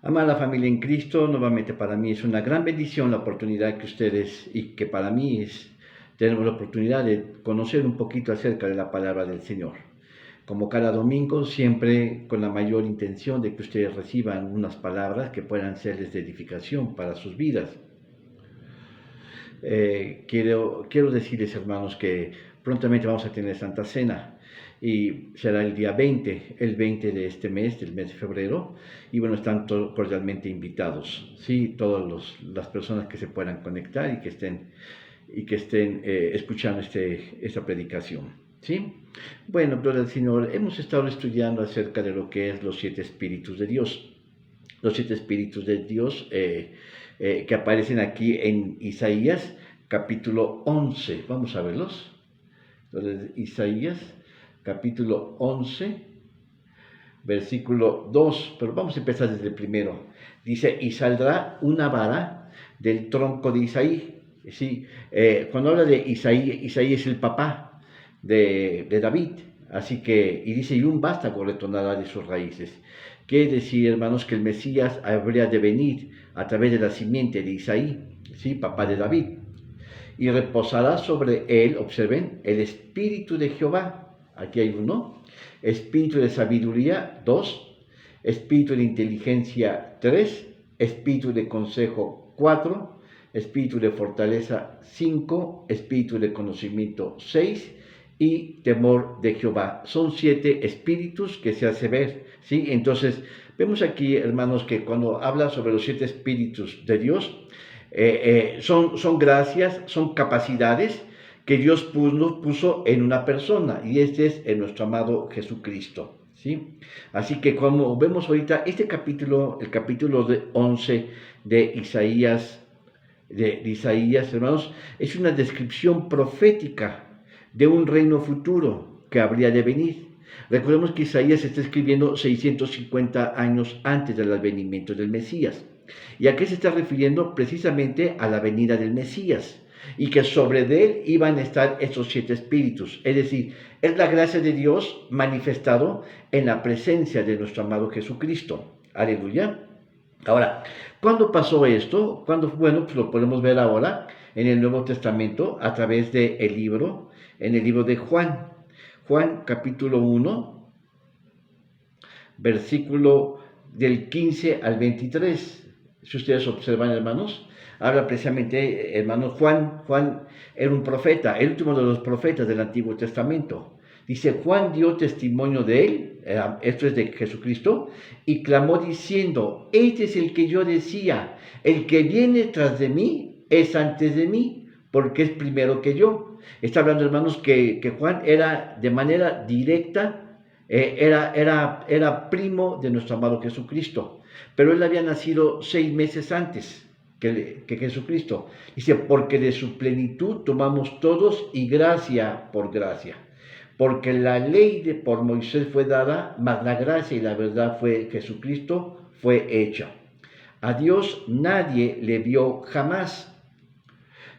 Amada familia en Cristo, nuevamente para mí es una gran bendición la oportunidad que ustedes y que para mí tenemos la oportunidad de conocer un poquito acerca de la palabra del Señor. Como cada domingo, siempre con la mayor intención de que ustedes reciban unas palabras que puedan serles de edificación para sus vidas. Quiero decirles, hermanos, que prontamente vamos a tener Santa Cena y será el día 20, el 20 de este mes, del mes de febrero, y bueno, están cordialmente invitados, ¿sí? Todas las personas que se puedan conectar y que estén escuchando esta predicación, ¿sí? Bueno, gloria al Señor, hemos estado estudiando acerca de lo que es los 7 espíritus de Dios. Los 7 espíritus de Dios que aparecen aquí en Isaías capítulo 11. Vamos a verlos. Entonces, Isaías capítulo 11, versículo 2, pero vamos a empezar desde el primero. Dice, y saldrá una vara del tronco de Isaí. Sí, cuando habla de Isaí, Isaí es el papá de David. Así que, y dice, y un vástago retornará de sus raíces. Quiere decir, hermanos, que el Mesías habría de venir a través de la simiente de Isaí, ¿sí? Papá de David. Y reposará sobre él, observen, el Espíritu de Jehová. Aquí hay uno. Espíritu de sabiduría, 2. Espíritu de inteligencia, 3. Espíritu de consejo, 4. Espíritu de fortaleza, 5. Espíritu de conocimiento, 6. Y temor de Jehová. Son 7 espíritus que se hace ver, ¿sí? Entonces, vemos aquí, hermanos, que cuando habla sobre los 7 espíritus de Dios, son gracias, son capacidades que Dios puso en una persona, y este es en nuestro amado Jesucristo, ¿sí? Así que como vemos ahorita, este capítulo, el capítulo 11 de Isaías, hermanos, es una descripción profética de un reino futuro que habría de venir. Recordemos que Isaías está escribiendo 650 años antes del advenimiento del Mesías. ¿Y a qué se está refiriendo? Precisamente a la venida del Mesías, y que sobre él iban a estar estos 7 espíritus. Es decir, es la gracia de Dios manifestado en la presencia de nuestro amado Jesucristo. Aleluya. Ahora, ¿cuándo pasó esto? Bueno, pues lo podemos ver ahora en el Nuevo Testamento a través en el libro de Juan. Juan capítulo 1, versículo del 15 al 23. Si ustedes observan, hermanos, habla precisamente, hermanos, Juan era un profeta, el último de los profetas del Antiguo Testamento. Dice, Juan dio testimonio de él, esto es de Jesucristo, y clamó diciendo, este es el que yo decía, el que viene tras de mí es antes de mí, porque es primero que yo. Está hablando, hermanos, que Juan era de manera directa, era primo de nuestro amado Jesucristo, pero él había nacido 6 meses antes que Jesucristo. Dice, porque de su plenitud tomamos todos y gracia por gracia. Porque la ley por Moisés fue dada, mas la gracia y la verdad Jesucristo fue hecha. A Dios nadie le vio jamás.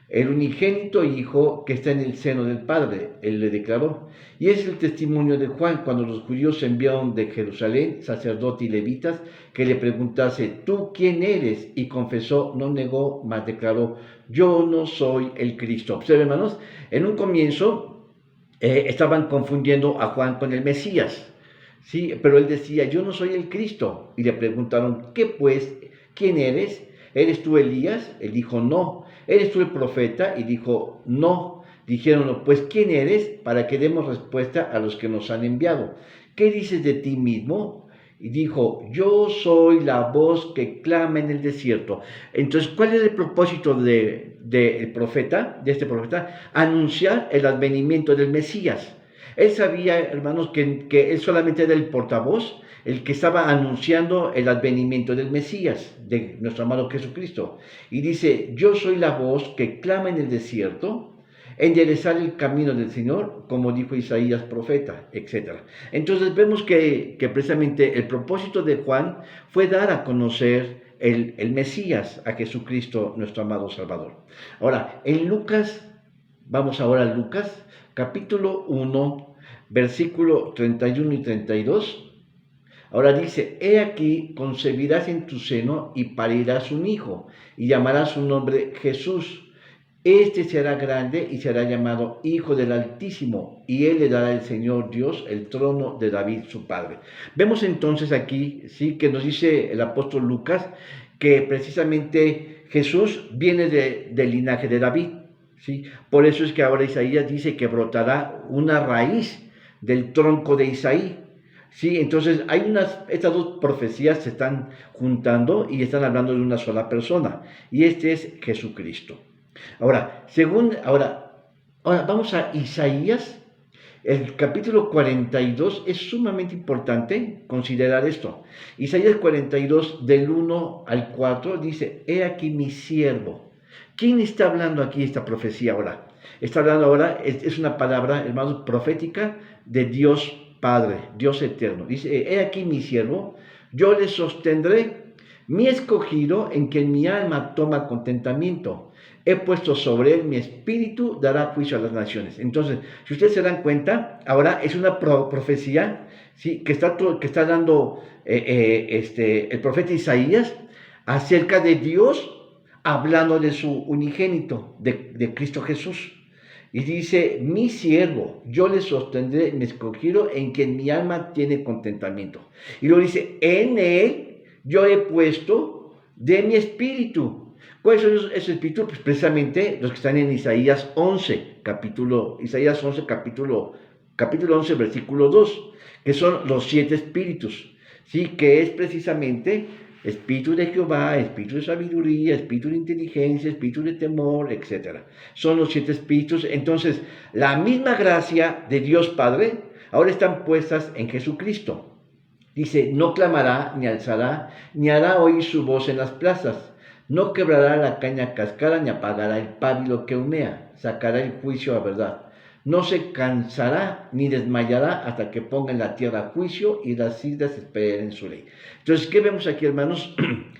El unigénito Hijo que está en el seno del Padre, él le declaró. Y es el testimonio de Juan cuando los judíos enviaron de Jerusalén, sacerdotes y levitas, que le preguntase, ¿tú quién eres? Y confesó, no negó, mas declaró, yo no soy el Cristo. Observen, hermanos, en un comienzo estaban confundiendo a Juan con el Mesías, ¿sí? Pero él decía, yo no soy el Cristo. Y le preguntaron, ¿qué pues? ¿Quién eres? ¿Eres tú Elías? Él dijo, no. ¿Eres tú el profeta? Y dijo, no. Dijeron, pues, ¿quién eres? Para que demos respuesta a los que nos han enviado. ¿Qué dices de ti mismo? Y dijo, yo soy la voz que clama en el desierto. Entonces, ¿cuál es el propósito de este profeta? Anunciar el advenimiento del Mesías. Él sabía, hermanos, que él solamente era el portavoz, el que estaba anunciando el advenimiento del Mesías, de nuestro amado Jesucristo. Y dice, yo soy la voz que clama en el desierto, enderezar el camino del Señor, como dijo Isaías profeta, etc. Entonces vemos que precisamente el propósito de Juan fue dar a conocer el Mesías, a Jesucristo, nuestro amado Salvador. Ahora, en Lucas, vamos ahora a Lucas, capítulo 1, versículo 31 y 32, Ahora dice, he aquí, concebirás en tu seno y parirás un hijo, y llamarás su nombre Jesús. Este será grande y será llamado Hijo del Altísimo, y él le dará al Señor Dios el trono de David su padre. Vemos entonces aquí, sí, que nos dice el apóstol Lucas, que precisamente Jesús viene del linaje de David, ¿sí? Por eso es que ahora Isaías dice que brotará una raíz del tronco de Isaí. Sí, entonces estas dos profecías se están juntando y están hablando de una sola persona, y este es Jesucristo. Ahora vamos a Isaías, el capítulo 42, es sumamente importante considerar esto. Isaías 42, del 1 al 4, dice, he aquí mi siervo. ¿Quién está hablando aquí esta profecía ahora? Está hablando ahora, es una palabra, hermanos, profética de Dios Padre, Dios eterno. Dice, he aquí mi siervo, yo le sostendré, mi escogido en quien mi alma toma contentamiento. He puesto sobre él mi espíritu, dará juicio a las naciones. Entonces, si ustedes se dan cuenta, ahora es una profecía, ¿sí?, que está dando el profeta Isaías acerca de Dios, hablando de su unigénito, de Cristo Jesús. Y dice, mi siervo, yo le sostendré, me escogido en quien mi alma tiene contentamiento. Y luego dice, en él yo he puesto de mi espíritu. ¿Cuáles son esos espíritus? Pues precisamente los que están en Isaías 11, capítulo 11, versículo 2, que son los 7 espíritus, ¿sí? Que es precisamente espíritu de Jehová, espíritu de sabiduría, espíritu de inteligencia, espíritu de temor, etc. Son los 7 espíritus. Entonces, la misma gracia de Dios Padre ahora están puestas en Jesucristo. Dice, no clamará, ni alzará, ni hará oír su voz en las plazas. No quebrará la caña cascada, ni apagará el pábilo que humea. Sacará el juicio a verdad. No se cansará ni desmayará hasta que ponga en la tierra juicio y las islas esperen su ley. Entonces, ¿qué vemos aquí, hermanos?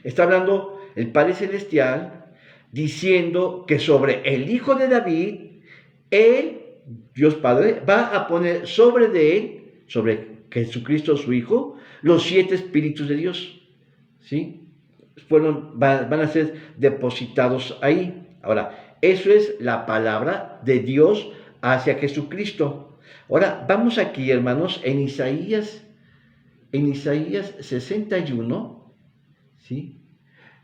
Está hablando el Padre Celestial diciendo que sobre el Hijo de David, él, Dios Padre, va a poner sobre de él, sobre Jesucristo su Hijo, los 7 espíritus de Dios, ¿sí? Van a ser depositados ahí. Ahora, eso es la palabra de Dios hacia Jesucristo. Ahora, vamos aquí, hermanos, en Isaías 61, ¿sí?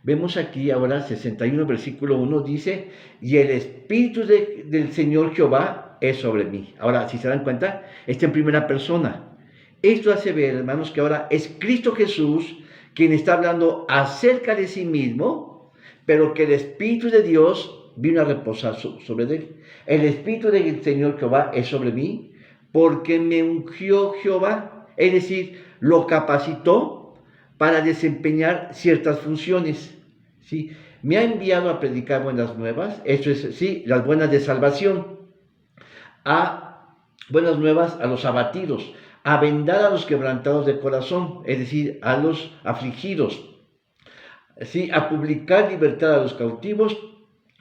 Vemos aquí ahora 61, versículo 1, dice, y el Espíritu del Señor Jehová es sobre mí. Ahora, si se dan cuenta, está en primera persona. Esto hace ver, hermanos, que ahora es Cristo Jesús quien está hablando acerca de sí mismo, pero que el Espíritu de Dios vino a reposar sobre él. El Espíritu del Señor Jehová es sobre mí, porque me ungió Jehová, es decir, lo capacitó para desempeñar ciertas funciones, ¿sí? Me ha enviado a predicar buenas nuevas, esto es, sí, las buenas de salvación, buenas nuevas a los abatidos, a vendar a los quebrantados de corazón, es decir, a los afligidos, ¿sí?, a publicar libertad a los cautivos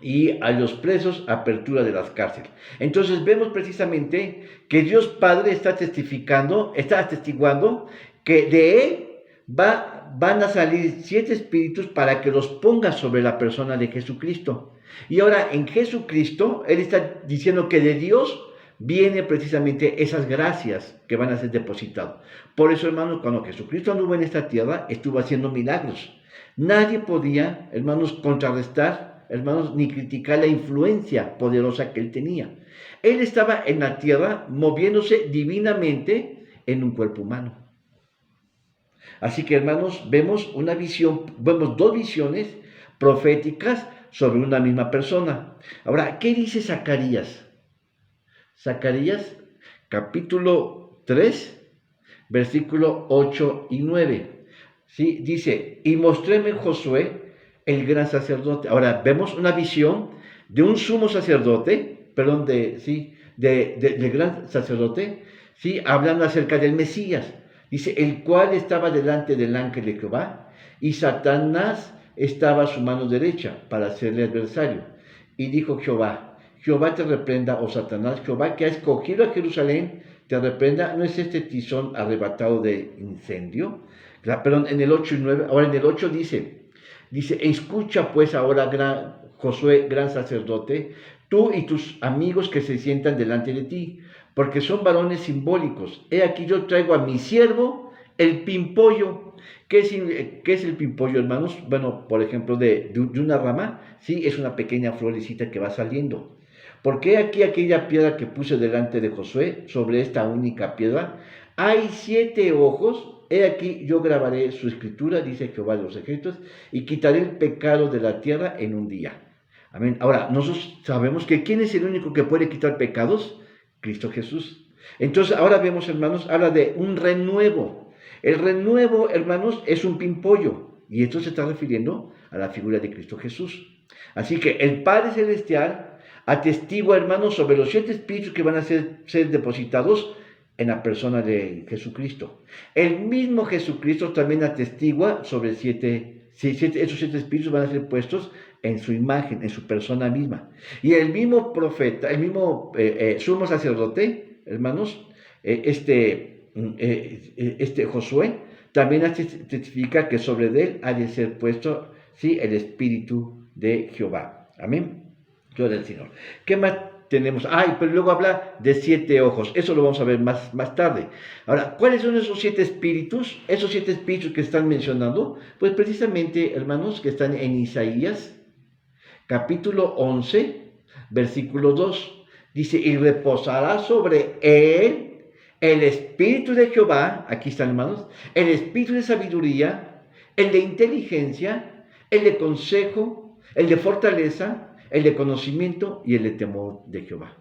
y a los presos, apertura de las cárceles. Entonces vemos precisamente que Dios Padre está atestiguando que de él van a salir 7 espíritus para que los ponga sobre la persona de Jesucristo. Y ahora en Jesucristo, él está diciendo que de Dios viene precisamente esas gracias que van a ser depositadas. Por eso, hermanos, cuando Jesucristo anduvo en esta tierra, estuvo haciendo milagros. Nadie podía, hermanos, contrarrestar, hermanos, ni criticar la influencia poderosa que él tenía. Él estaba en la tierra moviéndose divinamente en un cuerpo humano. Así que, hermanos, vemos dos visiones proféticas sobre una misma persona. Ahora, ¿qué dice Zacarías? Zacarías, capítulo 3, versículo 8 y 9. ¿Sí? Dice, y mostréme Josué, el gran sacerdote. Ahora, vemos una visión de un sumo sacerdote, del gran sacerdote, ¿sí?, hablando acerca del Mesías. Dice, el cual estaba delante del ángel de Jehová, y Satanás estaba a su mano derecha para hacerle adversario. Y dijo Jehová te reprenda, oh Satanás, Jehová que ha escogido a Jerusalén, te reprenda, ¿no es este tizón arrebatado de incendio? Perdón, en el 8 y 9, ahora en el 8 dice, escucha pues ahora, Josué, gran sacerdote, tú y tus amigos que se sientan delante de ti, porque son varones simbólicos. He aquí yo traigo a mi siervo el pimpollo. ¿Qué es el pimpollo, hermanos? Bueno, por ejemplo, de una rama, sí, es una pequeña florecita que va saliendo. Porque aquí aquella piedra que puse delante de Josué, sobre esta única piedra, hay 7 ojos. He aquí yo grabaré su escritura, dice Jehová de los ejércitos, y quitaré el pecado de la tierra en un día. Amén. Ahora, nosotros sabemos que ¿quién es el único que puede quitar pecados? Cristo Jesús. Entonces, ahora vemos, hermanos, habla de un renuevo. El renuevo, hermanos, es un pimpollo. Y esto se está refiriendo a la figura de Cristo Jesús. Así que el Padre Celestial atestigua, hermanos, sobre los 7 espíritus que van a ser depositados en la persona de Jesucristo. El mismo Jesucristo también atestigua sobre esos 7 espíritus van a ser puestos en su imagen, en su persona misma. Y el mismo profeta, el mismo sumo sacerdote, hermanos, Josué, también testifica que sobre él ha de ser puesto, sí, el espíritu de Jehová. Amén. Gloria al Señor. ¿Qué más tenemos? Pero luego habla de 7 ojos. Eso lo vamos a ver más tarde. Ahora, ¿cuáles son esos 7 espíritus? Esos 7 espíritus que están mencionando, pues precisamente, hermanos, que están en Isaías, capítulo 11, versículo 2. Dice, y reposará sobre él el espíritu de Jehová, aquí están, hermanos, el espíritu de sabiduría, el de inteligencia, el de consejo, el de fortaleza, el de conocimiento y el de temor de Jehová.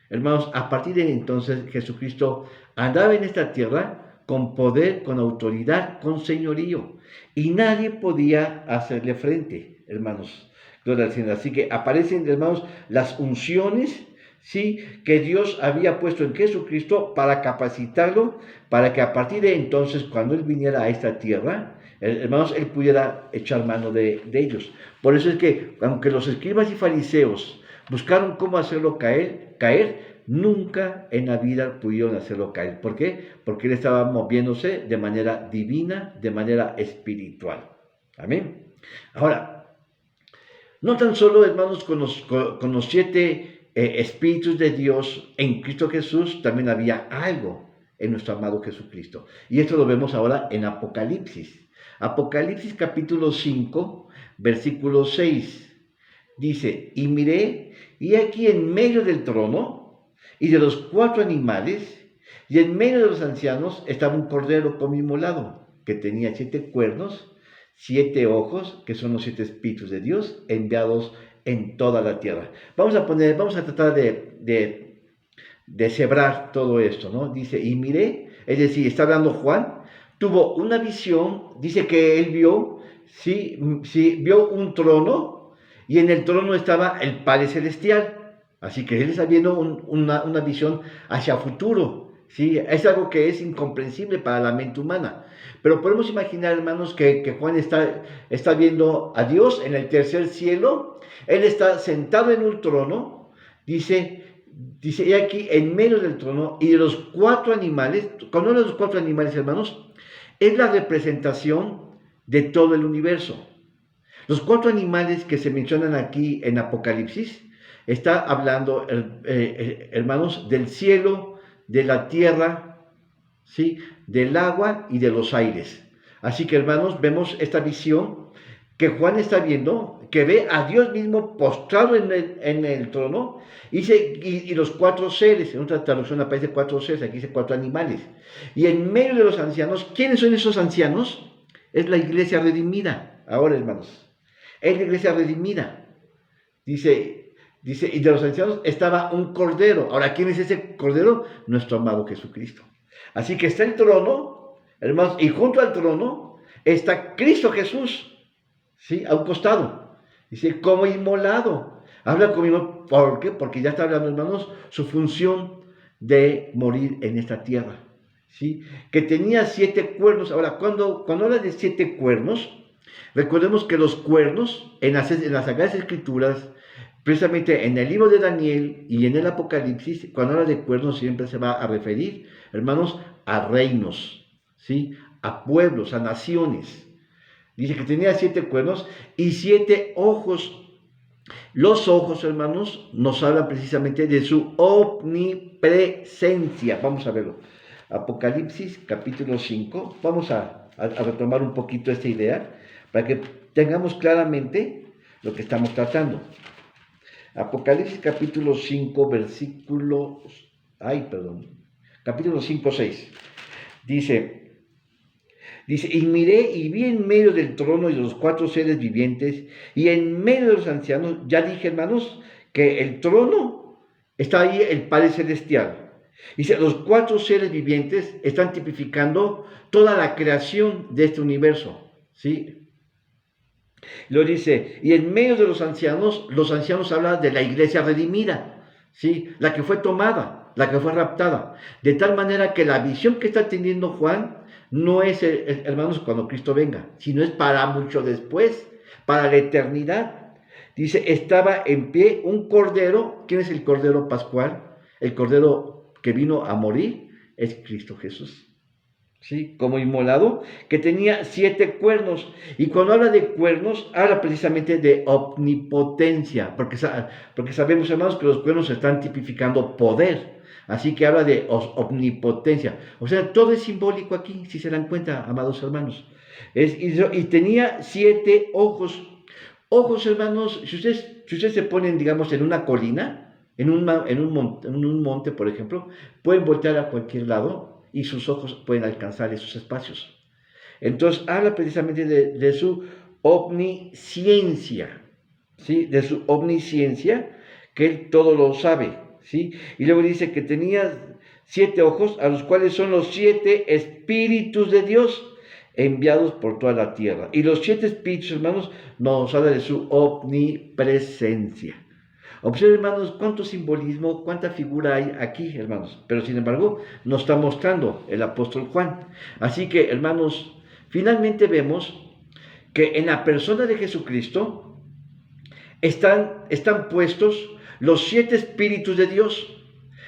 Hermanos, a partir de entonces Jesucristo andaba en esta tierra con poder, con autoridad, con señorío, y nadie podía hacerle frente, hermanos. Gloria al Señor. Así que aparecen, hermanos, las unciones, sí, que Dios había puesto en Jesucristo para capacitarlo, para que a partir de entonces, cuando Él viniera a esta tierra, hermanos, Él pudiera echar mano de ellos. Por eso es que, aunque los escribas y fariseos buscaron cómo hacerlo caer, nunca en la vida pudieron hacerlo caer. ¿Por qué? Porque Él estaba moviéndose de manera divina, de manera espiritual. Amén. Ahora, no tan solo, hermanos, con los 7 espíritus de Dios en Cristo Jesús, también había algo en nuestro amado Jesucristo. Y esto lo vemos ahora en Apocalipsis. Apocalipsis capítulo 5, versículo 6. Dice, y miré, y aquí en medio del trono, y de los 4 animales, y en medio de los ancianos, estaba un cordero como inmolado, que tenía 7 cuernos, 7 ojos, que son los 7 espíritus de Dios, enviados en toda la tierra. Vamos a tratar de cebrar todo esto, ¿no? Dice, y miré, es decir, está hablando Juan, tuvo una visión, dice que él vio, sí, vio un trono, y en el trono estaba el Padre Celestial. Así que él está viendo una visión hacia futuro, ¿sí? Es algo que es incomprensible para la mente humana. Pero podemos imaginar, hermanos, que Juan está viendo a Dios en el tercer cielo. Él está sentado en un trono, dice, y aquí en medio del trono, y de los 4 animales, cuando habla de los 4 animales, hermanos, es la representación de todo el universo. Los 4 animales que se mencionan aquí en Apocalipsis, está hablando, hermanos, del cielo, de la tierra, ¿sí?, del agua y de los aires. Así que, hermanos, vemos esta visión que Juan está viendo, que ve a Dios mismo postrado en el trono, y los 4 seres. En otra traducción aparece 4 seres, aquí dice 4 animales. Y en medio de los ancianos, ¿quiénes son esos ancianos? Es la iglesia redimida. Ahora, hermanos, es la iglesia redimida. Dice, y de los ancianos estaba un cordero. Ahora, ¿quién es ese cordero? Nuestro amado Jesucristo. Así que está el trono, hermanos, y junto al trono está Cristo Jesús, ¿sí?, a un costado. Dice, como inmolado. Habla como inmolado. ¿Por qué? Porque ya está hablando, hermanos, su función de morir en esta tierra, ¿sí? Que tenía 7 cuernos. Ahora, cuando habla de 7 cuernos, Recordemos que los cuernos en las Sagradas Escrituras, precisamente en el libro de Daniel y en el Apocalipsis, cuando habla de cuernos siempre se va a referir, hermanos, a reinos, ¿sí? A pueblos, a naciones. Dice que tenía 7 cuernos y 7 ojos. Los ojos, hermanos, nos hablan precisamente de su omnipresencia. Vamos a verlo. Apocalipsis capítulo 5. Vamos a retomar un poquito esta idea para que tengamos claramente lo que estamos tratando. Apocalipsis capítulo 5, capítulo 5, 6. Dice, y miré y vi en medio del trono y de los 4 seres vivientes y en medio de los ancianos, ya dije, hermanos, que el trono está ahí, el Padre Celestial. Dice, los 4 seres vivientes están tipificando toda la creación de este universo, ¿sí? Lo dice, y en medio de los ancianos hablan de la iglesia redimida, ¿sí? La que fue tomada, la que fue raptada. De tal manera que la visión que está teniendo Juan no es, hermanos, cuando Cristo venga, sino es para mucho después, para la eternidad. Dice, estaba en pie un cordero. ¿Quién es el cordero pascual? El cordero que vino a morir es Cristo Jesús. ¿Sí? Como inmolado, que tenía 7 cuernos. Y cuando habla de cuernos, habla precisamente de omnipotencia, porque sabemos, hermanos, que los cuernos están tipificando poder. Así que habla de omnipotencia. O sea, todo es simbólico aquí, si se dan cuenta, amados hermanos. Y tenía 7 ojos. Ojos, hermanos, si ustedes se ponen, digamos, en una colina, en un monte, por ejemplo, pueden voltear a cualquier lado y sus ojos pueden alcanzar esos espacios. Entonces, habla precisamente de su omnisciencia, ¿sí? De su omnisciencia, que él todo lo sabe, ¿sí? Y luego dice que tenía 7 ojos, a los cuales son los 7 espíritus de Dios enviados por toda la tierra. Y los 7 espíritus, hermanos, nos habla de su omnipresencia. Observen, hermanos, cuánto simbolismo, cuánta figura hay aquí, hermanos. Pero, sin embargo, nos está mostrando el apóstol Juan. Así que, hermanos, finalmente vemos que en la persona de Jesucristo están puestos los 7 espíritus de Dios.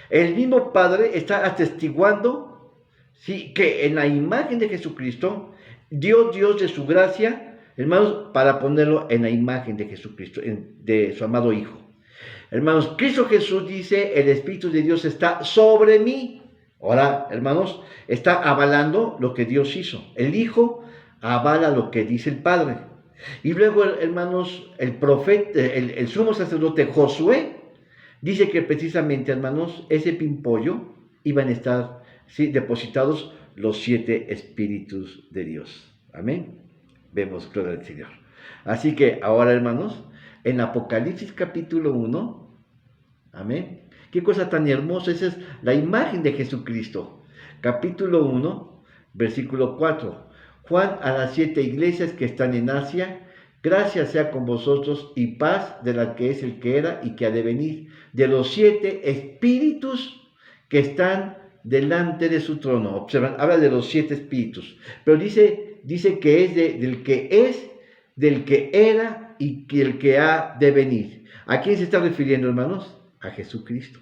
El mismo Padre está atestiguando, ¿sí?, que en la imagen de Jesucristo dio Dios de su gracia, hermanos, para ponerlo en la imagen de Jesucristo, de su amado Hijo. Hermanos, Cristo Jesús dice, el Espíritu de Dios está sobre mí. Ahora, hermanos, está avalando lo que Dios hizo. El Hijo avala lo que dice el Padre. Y luego, hermanos, el profeta, el sumo sacerdote Josué, dice que precisamente, hermanos, ese pimpollo iban a estar, ¿sí?, depositados los 7 espíritus de Dios. Amén. Vemos, gloria al Señor. Así que ahora, hermanos, en Apocalipsis capítulo 1, amén. Qué cosa tan hermosa, esa es la imagen de Jesucristo. Capítulo 1, versículo 4. Juan a las 7 iglesias que están en Asia, gracia sea con vosotros y paz de la que es, el que era y que ha de venir, de los 7 espíritus que están delante de su trono. Observan, habla de los 7 espíritus, pero dice que es del que es, del que era y que el que ha de venir. ¿A quién se está refiriendo, hermanos? A Jesucristo.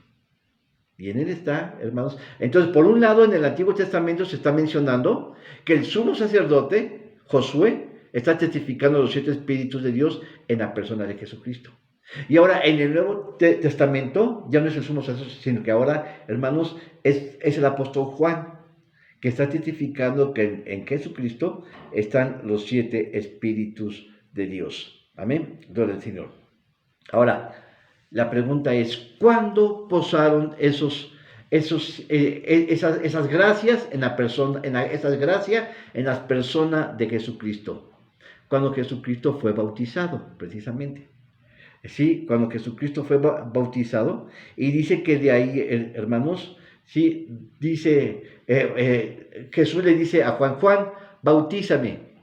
Y en él está, hermanos. Entonces, por un lado, en el Antiguo Testamento se está mencionando que el sumo sacerdote, Josué, está testificando los 7 espíritus de Dios en la persona de Jesucristo. Y ahora, en el Nuevo Testamento, ya no es el sumo sacerdote, sino que ahora, hermanos, es el apóstol Juan, que está testificando que en Jesucristo están los 7 espíritus de Dios. Amén. Gloria al Señor. Ahora, la pregunta es, ¿cuándo posaron esas gracias en la persona, esas gracias en las personas de Jesucristo? Cuando Jesucristo fue bautizado, precisamente. Sí, cuando Jesucristo fue bautizado, y dice que de ahí, hermanos, sí, dice, Jesús le dice a Juan, Juan, bautízame.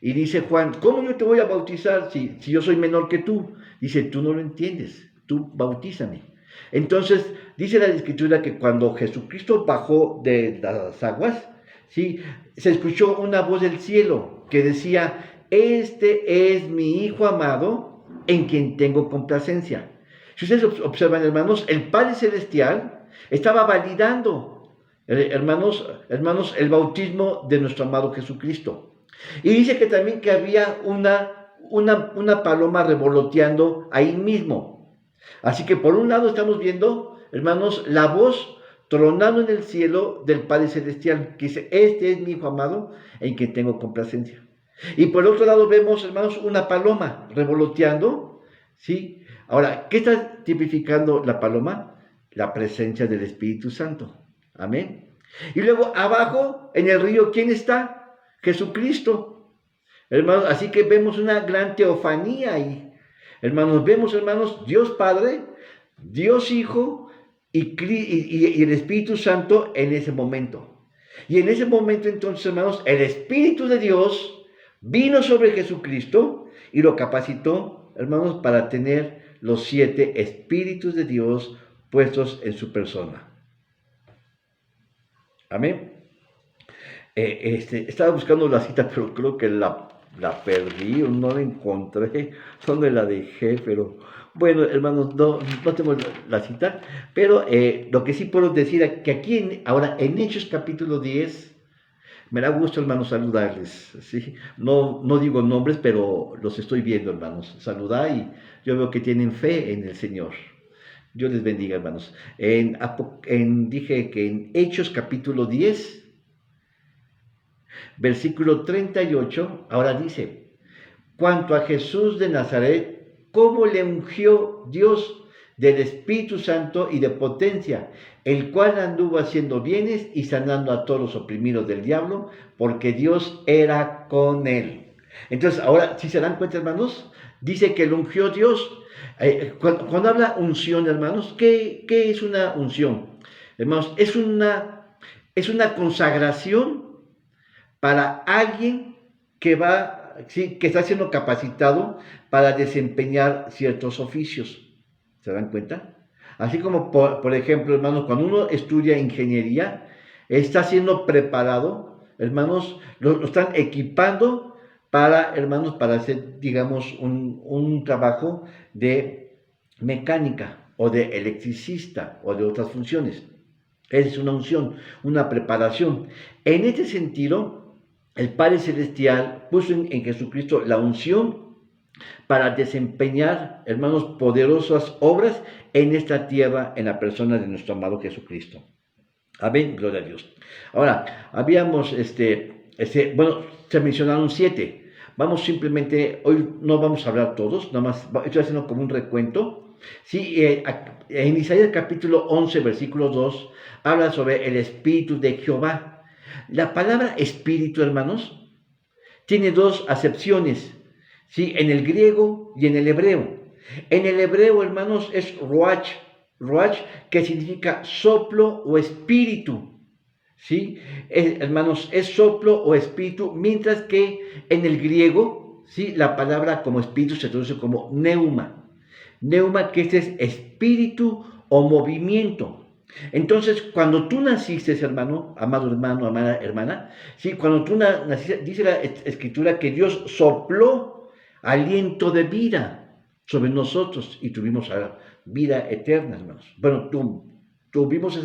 Y dice Juan, ¿cómo yo te voy a bautizar si yo soy menor que tú? Dice, tú no lo entiendes, tú bautízame. Entonces, dice la Escritura que cuando Jesucristo bajó de las aguas, ¿sí?, se escuchó una voz del cielo que decía, este es mi Hijo amado, en quien tengo complacencia. Si ustedes observan, hermanos, el Padre Celestial estaba validando, hermanos, el bautismo de nuestro amado Jesucristo. Y dice que también que había una paloma revoloteando ahí mismo. Así que por un lado estamos viendo, hermanos, la voz tronando en el cielo del Padre Celestial, que dice, este es mi Hijo amado, en quien tengo complacencia. Y por el otro lado vemos, hermanos, una paloma revoloteando, ¿sí? Ahora, ¿qué está tipificando la paloma? La presencia del Espíritu Santo. Amén. Y luego abajo, en el río, ¿quién está? Jesucristo. Hermanos, así que vemos una gran teofanía ahí. Hermanos, vemos, hermanos, Dios Padre, Dios Hijo y el Espíritu Santo en ese momento. Y en ese momento, entonces, hermanos, el Espíritu de Dios vino sobre Jesucristo y lo capacitó, hermanos, para tener los 7 Espíritus de Dios puestos en su persona. Amén. Estaba buscando la cita, pero creo que la perdí o no la encontré. ¿Dónde la dejé? Pero bueno, hermanos, no tengo la cita. Pero lo que sí puedo decir es que aquí, ahora en Hechos capítulo 10, me da gusto, hermanos, saludarles, ¿sí? No digo nombres, pero los estoy viendo, hermanos. Saludad y yo veo que tienen fe en el Señor. Dios les bendiga, hermanos. Dije que en Hechos capítulo 10, versículo 38, ahora dice, cuanto a Jesús de Nazaret, cómo le ungió Dios del Espíritu Santo y de potencia, el cual anduvo haciendo bienes y sanando a todos los oprimidos del diablo, porque Dios era con él. Entonces, ahora, si se dan cuenta, hermanos, dice que lo ungió Dios. Cuando habla unción, hermanos, ¿qué es una unción? Hermanos, es una consagración para alguien que que está siendo capacitado para desempeñar ciertos oficios. ¿Se dan cuenta? Así como, por ejemplo, hermanos, cuando uno estudia ingeniería, está siendo preparado, hermanos, lo están equipando para, hermanos, para hacer, digamos, un trabajo de mecánica o de electricista o de otras funciones. Es una unción, una preparación. En este sentido, el Padre Celestial puso en Jesucristo la unción para desempeñar, hermanos, poderosas obras en esta tierra, en la persona de nuestro amado Jesucristo. Amén, gloria a Dios. Ahora, habíamos, se mencionaron 7. Vamos simplemente, hoy no vamos a hablar todos, nada más estoy haciendo como un recuento. Sí, en Isaías capítulo 11, versículo 2, habla sobre el Espíritu de Jehová. La palabra Espíritu, hermanos, tiene 2 acepciones. ¿Sí? En el griego y en el hebreo. En el hebreo, hermanos, es ruach, que significa soplo o espíritu. ¿Sí? Hermanos, es soplo o espíritu, mientras que en el griego, ¿sí? La palabra como espíritu se traduce como neuma. Neuma, que este es espíritu o movimiento. Entonces, cuando tú naciste, hermano, amado hermano, amada hermana, ¿sí? Cuando tú naciste, dice la Escritura que Dios sopló aliento de vida sobre nosotros y tuvimos vida eterna, hermanos. Bueno, tuvimos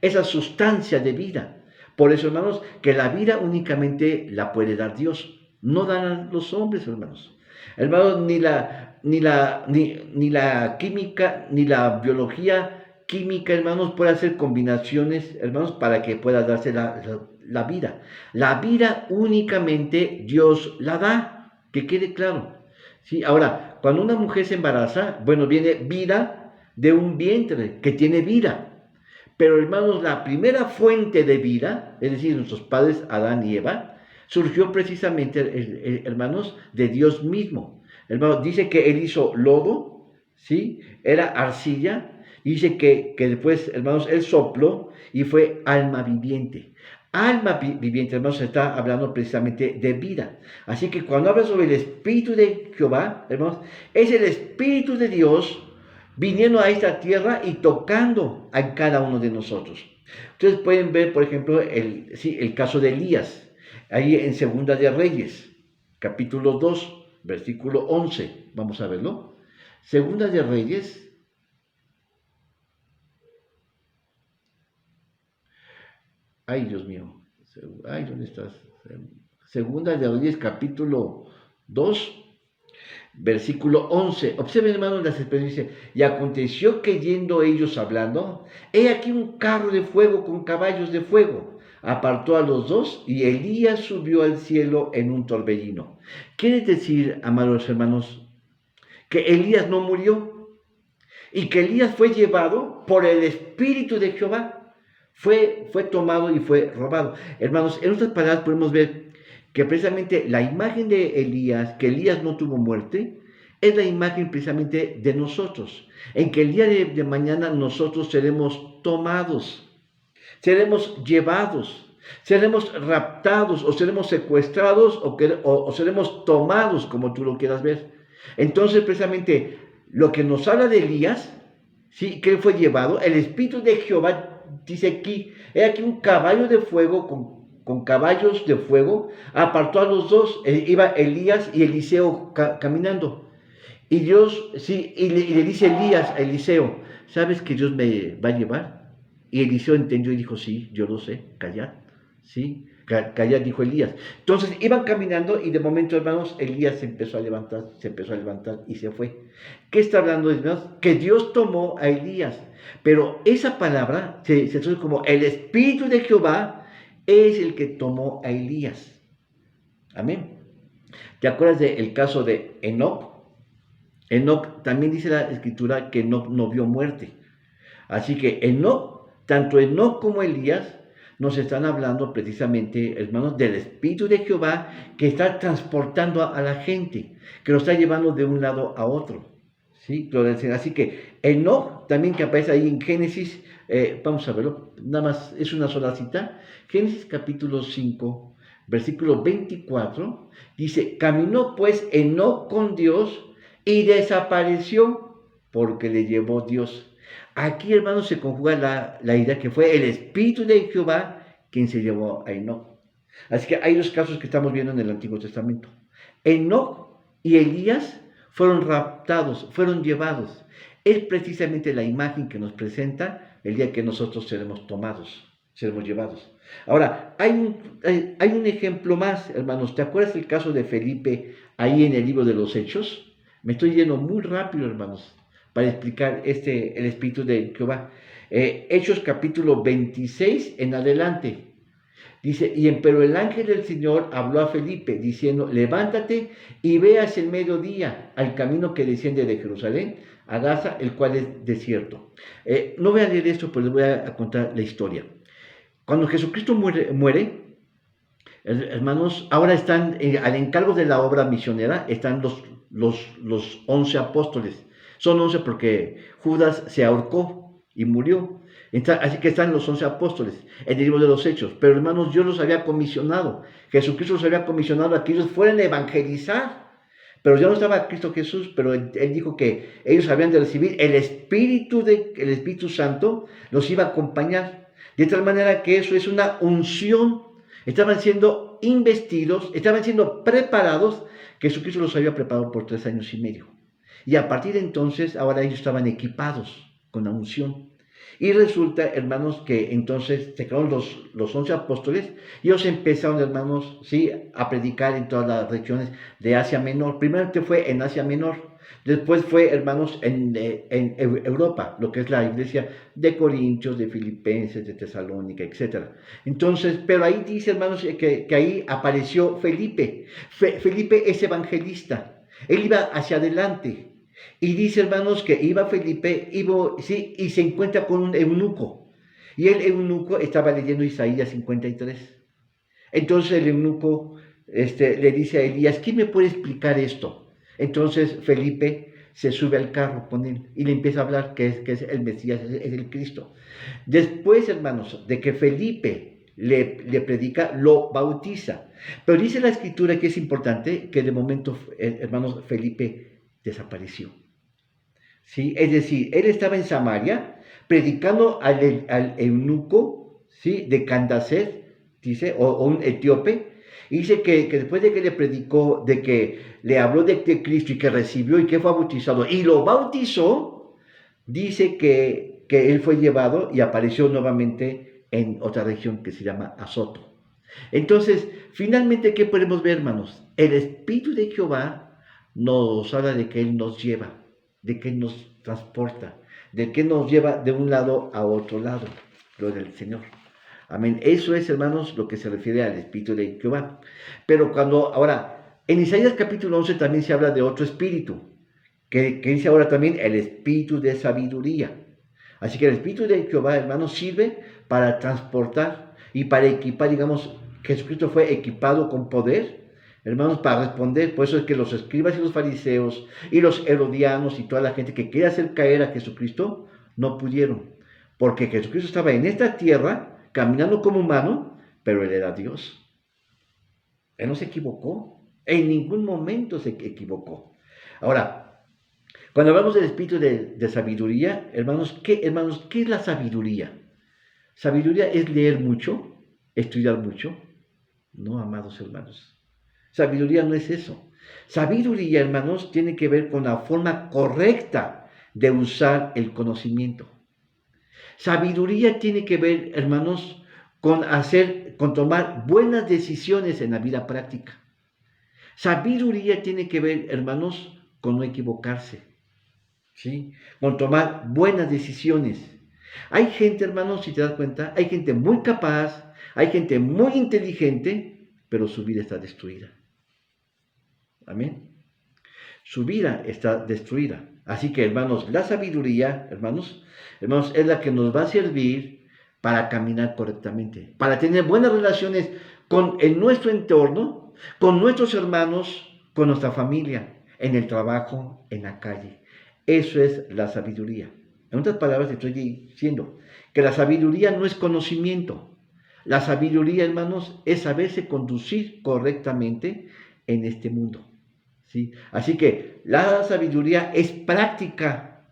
esa sustancia de vida. Por eso, hermanos, que la vida únicamente la puede dar Dios, no dan los hombres, hermanos. Hermanos, ni la química, ni la biología química, hermanos, puede hacer combinaciones, hermanos, para que pueda darse la vida. La vida únicamente Dios la da, que quede claro. ¿Sí? Ahora, cuando una mujer se embaraza, bueno, viene vida de un vientre que tiene vida. Pero, hermanos, la primera fuente de vida, es decir, nuestros padres Adán y Eva, surgió precisamente, hermanos, de Dios mismo. Hermanos, dice que Él hizo lodo, ¿sí? Era arcilla, y dice que después, hermanos, Él sopló y fue alma viviente. Alma viviente, hermanos, se está hablando precisamente de vida. Así que cuando habla sobre el Espíritu de Jehová, hermanos, es el Espíritu de Dios viniendo a esta tierra y tocando a cada uno de nosotros. Ustedes pueden ver, por ejemplo, el caso de Elías, ahí en Segunda de Reyes. capítulo 2, versículo 11. Vamos a verlo. Segunda de Reyes. Ay, Dios mío. Ay, ¿dónde estás? Segunda de Reyes, capítulo 2, versículo 11. Observen, hermanos, las expresiones. Y aconteció que yendo ellos hablando, he aquí un carro de fuego con caballos de fuego. Apartó a los dos y Elías subió al cielo en un torbellino. Quiere decir, amados hermanos, que Elías no murió y que Elías fue llevado por el Espíritu de Jehová. Fue tomado y fue robado. Hermanos, en otras palabras podemos ver que precisamente la imagen de Elías, que Elías no tuvo muerte, es la imagen precisamente de nosotros, en que el día de mañana nosotros seremos tomados, seremos llevados, seremos raptados o seremos secuestrados o seremos tomados, como tú lo quieras ver. Entonces, precisamente, lo que nos habla de Elías, ¿sí? Que él fue llevado, el Espíritu de Jehová dice aquí, he aquí un caballo de fuego con caballos de fuego, apartó a los dos, iba Elías y Eliseo caminando. Y Dios, sí, y le dice Elías a Eliseo, ¿sabes que Dios me va a llevar? Y Eliseo entendió y dijo, sí, yo lo sé, callad, sí, callad, dijo Elías. Entonces iban caminando y de momento, hermanos, Elías se empezó a levantar y se fue. ¿Qué está hablando, hermanos? Que Dios tomó a Elías, pero esa palabra se traduce como el Espíritu de Jehová es el que tomó a Elías. Amén. ¿Te acuerdas del caso de Enoc? Enoc, también dice la escritura que Enoc no vio muerte. Así que Enoc, tanto Enoc como Elías, nos están hablando precisamente, hermanos, del Espíritu de Jehová que está transportando a la gente, que lo está llevando de un lado a otro. ¿Sí? Así que Enoc, también que aparece ahí en Génesis, vamos a verlo, nada más es una sola cita. Génesis capítulo 5, versículo 24, dice, caminó pues Enoc con Dios y desapareció porque le llevó Dios. Aquí, hermanos, se conjuga la idea que fue el Espíritu de Jehová quien se llevó a Enoc. Así que hay dos casos que estamos viendo en el Antiguo Testamento. Enoc y Elías fueron raptados, fueron llevados. Es precisamente la imagen que nos presenta el día que nosotros seremos tomados, seremos llevados. Ahora, hay un ejemplo más, hermanos. ¿Te acuerdas del caso de Felipe ahí en el libro de los Hechos? Me estoy yendo muy rápido, hermanos, para explicar el Espíritu de Jehová. Hechos capítulo 26 en adelante. Dice, pero el ángel del Señor habló a Felipe, diciendo, levántate y ve hacia el mediodía al camino que desciende de Jerusalén a Gaza, el cual es desierto. No voy a leer esto, pero les voy a contar la historia. Cuando Jesucristo muere, hermanos, ahora están al encargo de la obra misionera, están los 11 apóstoles. Son 11 porque Judas se ahorcó y murió. Así que están los 11 apóstoles en el libro de los Hechos. Pero hermanos, Dios los había comisionado. Jesucristo los había comisionado a que ellos fueran a evangelizar. Pero ya no estaba Cristo Jesús, pero él dijo que ellos habían de recibir el Espíritu Santo, los iba a acompañar. De tal manera que eso es una unción. Estaban siendo investidos, estaban siendo preparados. Jesucristo los había preparado por 3 años y medio. Y a partir de entonces, ahora ellos estaban equipados con la unción. Y resulta, hermanos, que entonces se crearon los 11 apóstoles y ellos empezaron, hermanos, ¿sí? A predicar en todas las regiones de Asia Menor. Primero fue en Asia Menor, después fue, hermanos, en Europa, lo que es la iglesia de Corintios, de Filipenses, de Tesalónica, etc. Entonces, pero ahí dice, hermanos, que ahí apareció Felipe. Felipe es evangelista, él iba hacia adelante. Y dice, hermanos, que iba Felipe, ¿sí? Y se encuentra con un eunuco. Y el eunuco estaba leyendo Isaías 53. Entonces el eunuco le dice a Elías, ¿quién me puede explicar esto? Entonces Felipe se sube al carro con él y le empieza a hablar que es el Mesías, es el Cristo. Después, hermanos, de que Felipe le predica, lo bautiza. Pero dice la escritura que es importante que de momento, hermanos, Felipe desapareció. ¿Sí? Es decir, él estaba en Samaria predicando al eunuco, ¿sí? De Candacer, dice, o un etíope, Y dice que después de que le predicó, de que le habló de Cristo y que recibió y que fue bautizado y lo bautizó, dice que él fue llevado y apareció nuevamente en otra región que se llama Azoto. Entonces, finalmente, ¿qué podemos ver, hermanos? El Espíritu de Jehová nos habla de que Él nos lleva, de que Él nos transporta, de que nos lleva de un lado a otro lado, lo del Señor. Amén. Eso es, hermanos, lo que se refiere al Espíritu de Jehová. Pero ahora, en Isaías capítulo 11 también se habla de otro espíritu, que dice ahora también el espíritu de sabiduría. Así que el Espíritu de Jehová, hermanos, sirve para transportar y para equipar, digamos, Jesucristo fue equipado con poder, hermanos, para responder. Por eso es que los escribas y los fariseos y los herodianos y toda la gente que quería hacer caer a Jesucristo, no pudieron. Porque Jesucristo estaba en esta tierra, caminando como humano, pero Él era Dios. Él no se equivocó. En ningún momento se equivocó. Ahora, cuando hablamos del espíritu de sabiduría, hermanos, ¿qué es la sabiduría? Sabiduría es leer mucho, estudiar mucho. No, amados hermanos. Sabiduría no es eso. Sabiduría, hermanos, tiene que ver con la forma correcta de usar el conocimiento. Sabiduría tiene que ver, hermanos, con tomar buenas decisiones en la vida práctica. Sabiduría tiene que ver, hermanos, con no equivocarse. ¿Sí? Con tomar buenas decisiones. Hay gente, hermanos, si te das cuenta, hay gente muy capaz, hay gente muy inteligente, pero su vida está destruida. Amén. Su vida está destruida. Así que, hermanos, la sabiduría, hermanos, es la que nos va a servir para caminar correctamente, para tener buenas relaciones en nuestro entorno, con nuestros hermanos, con nuestra familia, en el trabajo, en la calle. Eso es la sabiduría. En otras palabras, estoy diciendo que la sabiduría no es conocimiento. La sabiduría, hermanos, es saberse conducir correctamente en este mundo. ¿Sí? Así que la sabiduría es práctica.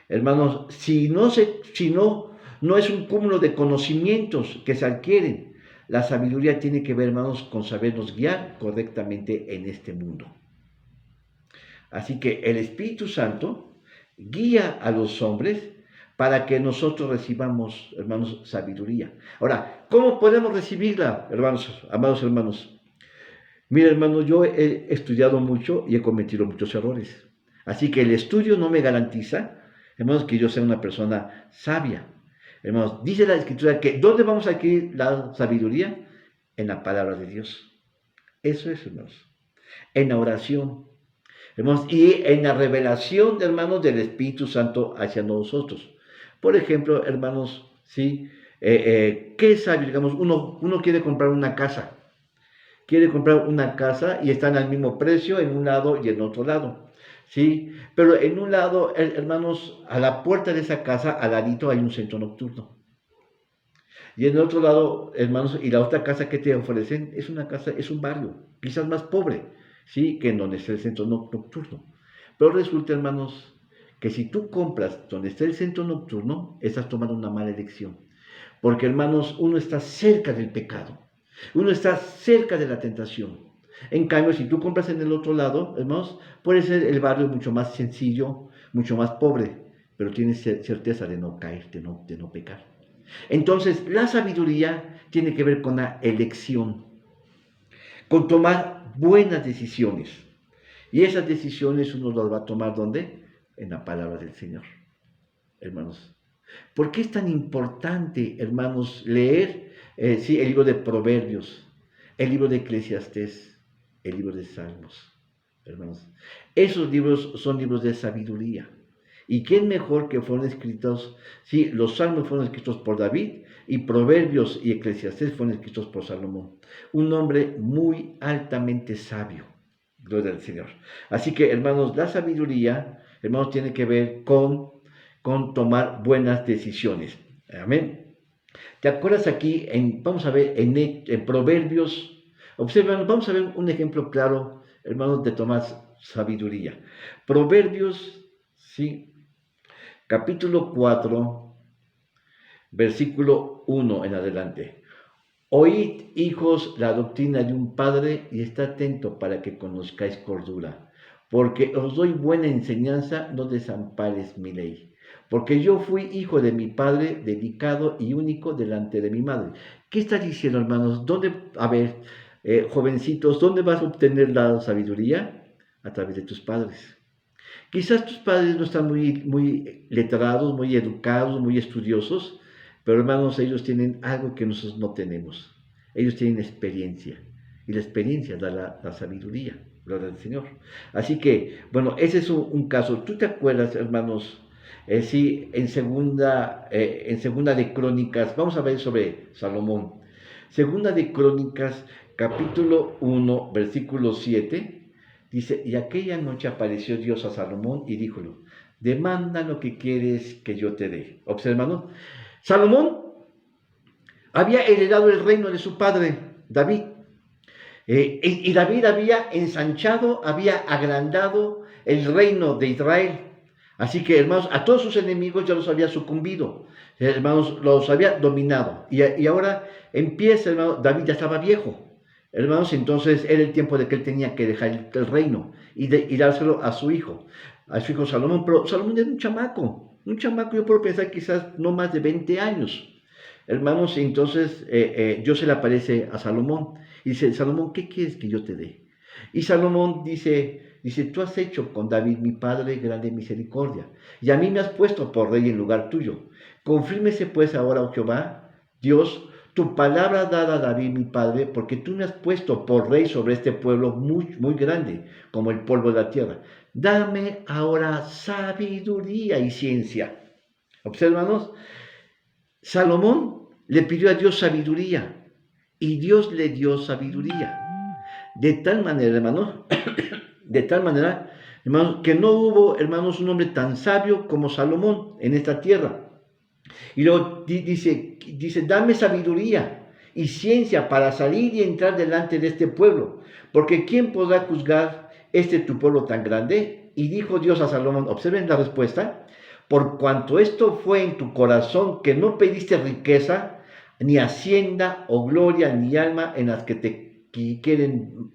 Hermanos, si no es un cúmulo de conocimientos que se adquieren. La sabiduría tiene que ver, hermanos, con sabernos guiar correctamente en este mundo. Así que el Espíritu Santo guía a los hombres para que nosotros recibamos, hermanos, sabiduría. Ahora, ¿cómo podemos recibirla, hermanos, amados hermanos? Mira, hermano, yo he estudiado mucho y he cometido muchos errores. Así que el estudio no me garantiza, hermanos, que yo sea una persona sabia. Hermanos, dice la Escritura que ¿dónde vamos a adquirir la sabiduría? En la palabra de Dios. Eso es, hermanos. En la oración. Hermanos, y en la revelación, hermanos, del Espíritu Santo hacia nosotros. Por ejemplo, hermanos, ¿sí? ¿Qué es sabio? Digamos, uno quiere comprar una casa. Quiere comprar una casa y están al mismo precio en un lado y en otro lado, ¿sí? Pero en un lado, hermanos, a la puerta de esa casa, al ladito hay un centro nocturno. Y en el otro lado, hermanos, y la otra casa que te ofrecen es una casa, es un barrio, quizás más pobre, ¿sí? Que en donde está el centro nocturno. Pero resulta, hermanos, que si tú compras donde está el centro nocturno, estás tomando una mala elección. Porque, hermanos, uno está cerca del pecado. Uno está cerca de la tentación. En cambio, si tú compras en el otro lado, hermanos, puede ser el barrio mucho más sencillo, mucho más pobre, pero tienes certeza de no caer, de no pecar. Entonces, la sabiduría tiene que ver con la elección, con tomar buenas decisiones. Y esas decisiones uno las va a tomar, ¿dónde? En la palabra del Señor, hermanos. ¿Por qué es tan importante, hermanos, leer el libro de Proverbios, el libro de Eclesiastés, el libro de Salmos, hermanos? Esos libros son libros de sabiduría. ¿Y quién mejor que fueron escritos? Sí, los Salmos fueron escritos por David y Proverbios y Eclesiastés fueron escritos por Salomón. Un hombre muy altamente sabio. Gloria al Señor. Así que, hermanos, la sabiduría, hermanos, tiene que ver con tomar buenas decisiones. Amén. ¿Te acuerdas aquí? Vamos a ver en Proverbios. Observen, vamos a ver un ejemplo claro, hermanos, de tomar sabiduría. Proverbios, sí, capítulo 4, versículo 1 en adelante. Oíd, hijos, la doctrina de un padre y está atento para que conozcáis cordura. Porque os doy buena enseñanza, no desampares mi ley. Porque yo fui hijo de mi padre, dedicado y único delante de mi madre. ¿Qué está diciendo, hermanos? ¿Dónde, a ver, jovencitos, dónde vas a obtener la sabiduría? A través de tus padres. Quizás tus padres no están muy letrados, muy educados, muy estudiosos, pero hermanos, ellos tienen algo que nosotros no tenemos. Ellos tienen experiencia y la experiencia da la sabiduría, gloria al Señor. Así que, bueno, ese es un caso. ¿Tú te acuerdas, hermanos? Sí, en segunda de Crónicas, vamos a ver sobre Salomón. Segunda de Crónicas, capítulo 1, versículo 7. Dice, y aquella noche apareció Dios a Salomón y díjolo, demanda lo que quieres que yo te dé. Observa, ¿no? Salomón había heredado el reino de su padre, David. Y David había ensanchado, había agrandado el reino de Israel. Así que, hermanos, a todos sus enemigos ya los había sucumbido. Hermanos, los había dominado. Y ahora empieza, hermanos, David ya estaba viejo. Hermanos, entonces era el tiempo de que él tenía que dejar el reino y dárselo a su hijo Salomón. Pero Salomón era un chamaco, yo puedo pensar quizás no más de 20 años. Hermanos, entonces Dios se le aparece a Salomón y dice, Salomón, ¿qué quieres que yo te dé? Y Salomón dice, tú has hecho con David mi padre grande misericordia, y a mí me has puesto por rey en lugar tuyo. Confírmese pues ahora, oh Jehová, Dios, tu palabra dada a David mi padre, porque tú me has puesto por rey sobre este pueblo muy grande, como el polvo de la tierra. Dame ahora sabiduría y ciencia. Obsérvanos, Salomón le pidió a Dios sabiduría y Dios le dio sabiduría. De tal manera, hermanos, de tal manera, hermanos, que no hubo, hermanos, un hombre tan sabio como Salomón en esta tierra. Y luego dice, dame sabiduría y ciencia para salir y entrar delante de este pueblo, porque ¿quién podrá juzgar tu pueblo tan grande? Y dijo Dios a Salomón, observen la respuesta, por cuanto esto fue en tu corazón, que no pediste riqueza, ni hacienda o gloria, ni alma en las que te quieren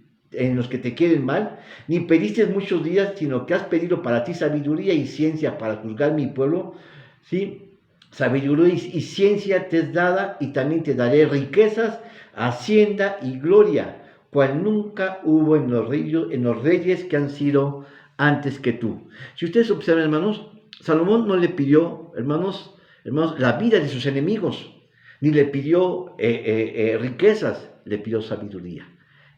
mal, ni pediste muchos días, sino que has pedido para ti sabiduría y ciencia para juzgar mi pueblo, ¿sí? Sabiduría y ciencia te es dada, y también te daré riquezas, hacienda y gloria, cual nunca hubo en los reyes que han sido antes que tú. Si ustedes observan, hermanos, Salomón no le pidió, hermanos, la vida de sus enemigos, ni le pidió riquezas, le pidió sabiduría.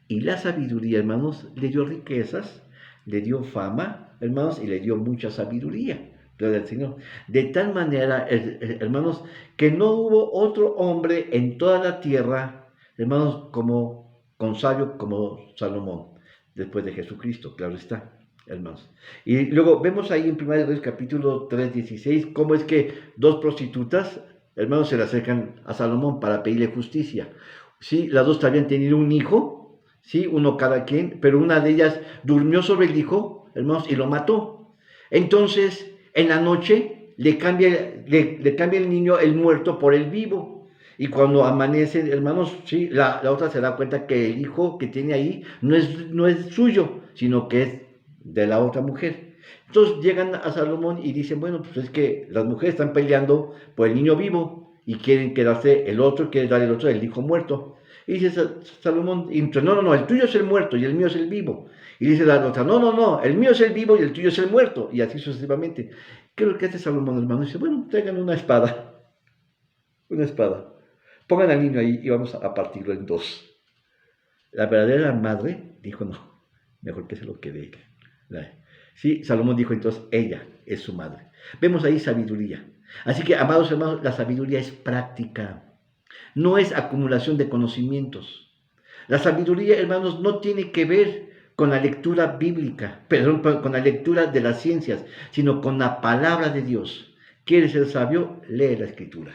Y la sabiduría, hermanos, le dio riquezas, le dio fama, hermanos, y le dio mucha sabiduría. Gloria al Señor. De tal manera, hermanos, que no hubo otro hombre en toda la tierra, hermanos, con sabio como Salomón, después de Jesucristo, claro está, hermanos. Y luego vemos ahí en 1 Reyes capítulo 3:16, cómo es que dos prostitutas, hermanos, se le acercan a Salomón para pedirle justicia. Sí, las dos habían tenido un hijo, sí, uno cada quien, pero una de ellas durmió sobre el hijo, hermanos, y lo mató. Entonces, en la noche le cambia el niño, el muerto, por el vivo. Y cuando amanece, hermanos, sí, la otra se da cuenta que el hijo que tiene ahí no es suyo, sino que es de la otra mujer. Entonces llegan a Salomón y dicen, bueno, pues es que las mujeres están peleando por el niño vivo y quieren quedarse el otro, quiere dar el otro, el hijo muerto. Y dice Salomón, y dice, no, el tuyo es el muerto y el mío es el vivo. Y dice la otra, no, el mío es el vivo y el tuyo es el muerto. Y así sucesivamente. ¿Qué es lo que hace Salomón, hermano? Dice, bueno, traigan una espada. Una espada. Pongan al niño ahí y vamos a partirlo en dos. La verdadera madre dijo, no, mejor que se lo quede ella. Sí, Salomón dijo entonces, ella es su madre. Vemos ahí sabiduría. Así que, amados hermanos, la sabiduría es práctica. No es acumulación de conocimientos. La sabiduría, hermanos, no tiene que ver con la lectura bíblica, perdón, con la lectura de las ciencias, sino con la palabra de Dios. ¿Quieres ser sabio? Lee la escritura.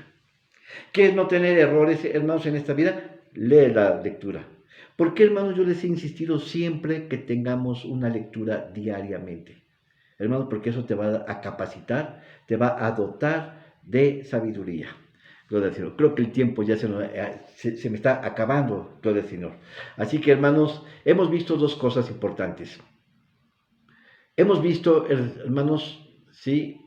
¿Quieres no tener errores, hermanos, en esta vida? Lee la lectura. ¿Por qué, hermanos, yo les he insistido siempre que tengamos una lectura diariamente? Hermanos, porque eso te va a capacitar, te va a dotar de sabiduría. Gloria al Señor. Creo que el tiempo ya se me está acabando, gloria al Señor. Así que, hermanos, hemos visto dos cosas importantes. Hemos visto, hermanos, ¿sí?,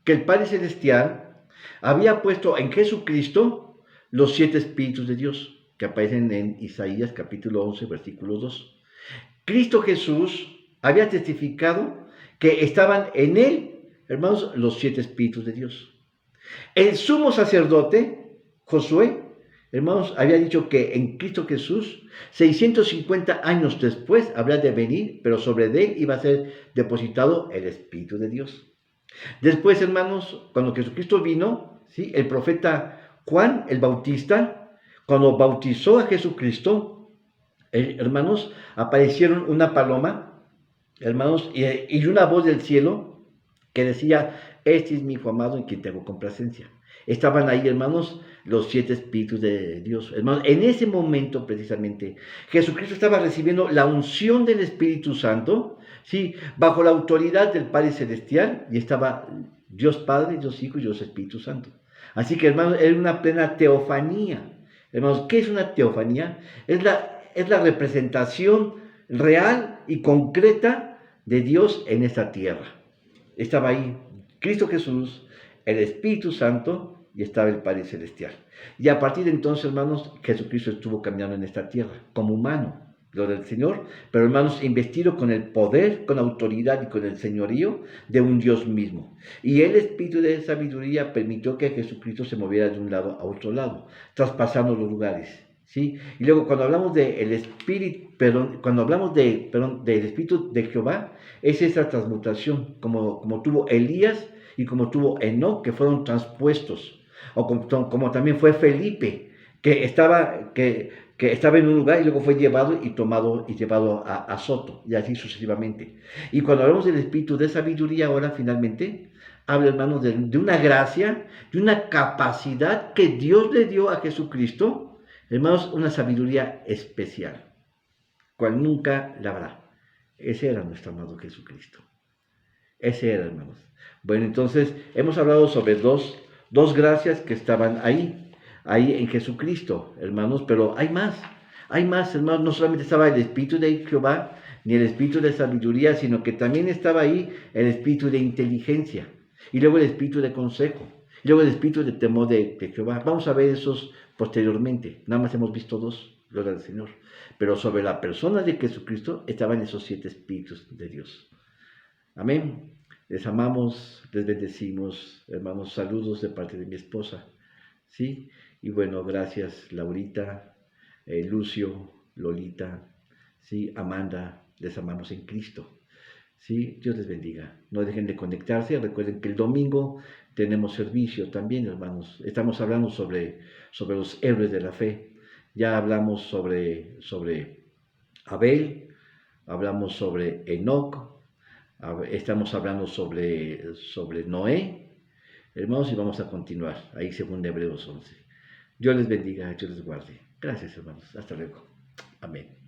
que el Padre Celestial había puesto en Jesucristo los 7 Espíritus de Dios, que aparecen en Isaías capítulo 11, versículo 2. Cristo Jesús había testificado que estaban en él, hermanos, los 7 Espíritus de Dios. El sumo sacerdote, Josué, hermanos, había dicho que en Cristo Jesús, 650 años después, habría de venir, pero sobre él iba a ser depositado el Espíritu de Dios. Después, hermanos, cuando Jesucristo vino, ¿sí?, el profeta Juan el Bautista, cuando bautizó a Jesucristo, hermanos, aparecieron una paloma, hermanos, y una voz del cielo que decía: este es mi hijo amado en quien tengo complacencia. Estaban ahí, hermanos, los 7 Espíritus de Dios. Hermanos, en ese momento precisamente, Jesucristo estaba recibiendo la unción del Espíritu Santo, ¿sí?, bajo la autoridad del Padre Celestial, y estaba Dios Padre, Dios Hijo y Dios Espíritu Santo. Así que, hermanos, era una plena teofanía. Hermanos, ¿qué es una teofanía? Es la representación real y concreta de Dios en esta tierra. Estaba ahí Cristo Jesús, el Espíritu Santo, y estaba el Padre Celestial. Y a partir de entonces, hermanos, Jesucristo estuvo caminando en esta tierra como humano, gloria al Señor, pero, hermanos, investido con el poder, con la autoridad y con el señorío de un Dios mismo. Y el Espíritu de sabiduría permitió que Jesucristo se moviera de un lado a otro lado, traspasando los lugares, ¿sí? Y luego, cuando hablamos del Espíritu, del Espíritu de Jehová, es esa transmutación, como tuvo Elías y como tuvo Enoc, que fueron transpuestos, o como también fue Felipe, que estaba en un lugar y luego fue llevado y tomado y llevado a Azoto, y así sucesivamente. Y cuando hablamos del Espíritu de sabiduría, ahora finalmente habla, hermanos, de una gracia, de una capacidad que Dios le dio a Jesucristo, hermanos, una sabiduría especial, cual nunca la habrá. Ese era nuestro amado Jesucristo. Ese era, hermanos. Bueno, entonces hemos hablado sobre dos gracias que estaban ahí en Jesucristo, hermanos, pero hay más, hermanos. No solamente estaba el Espíritu de Jehová, ni el Espíritu de sabiduría, sino que también estaba ahí el Espíritu de inteligencia, y luego el Espíritu de consejo, y luego el Espíritu de temor de Jehová. Vamos a ver esos posteriormente. Nada más hemos visto 2, gloria al Señor. Pero sobre la persona de Jesucristo estaban esos 7 Espíritus de Dios. Amén. Les amamos, les bendecimos, hermanos. Saludos de parte de mi esposa, ¿sí? Y bueno, gracias, Laurita, Lucio, Lolita, ¿sí? Amanda, les amamos en Cristo, ¿sí? Dios les bendiga. No dejen de conectarse. Recuerden que el domingo tenemos servicio también, hermanos. Estamos hablando sobre los héroes de la fe. Ya hablamos sobre Abel, hablamos sobre Enoc, estamos hablando sobre Noé, hermanos, y vamos a continuar ahí según Hebreos 11. Dios les bendiga, Dios les guarde. Gracias, hermanos. Hasta luego. Amén.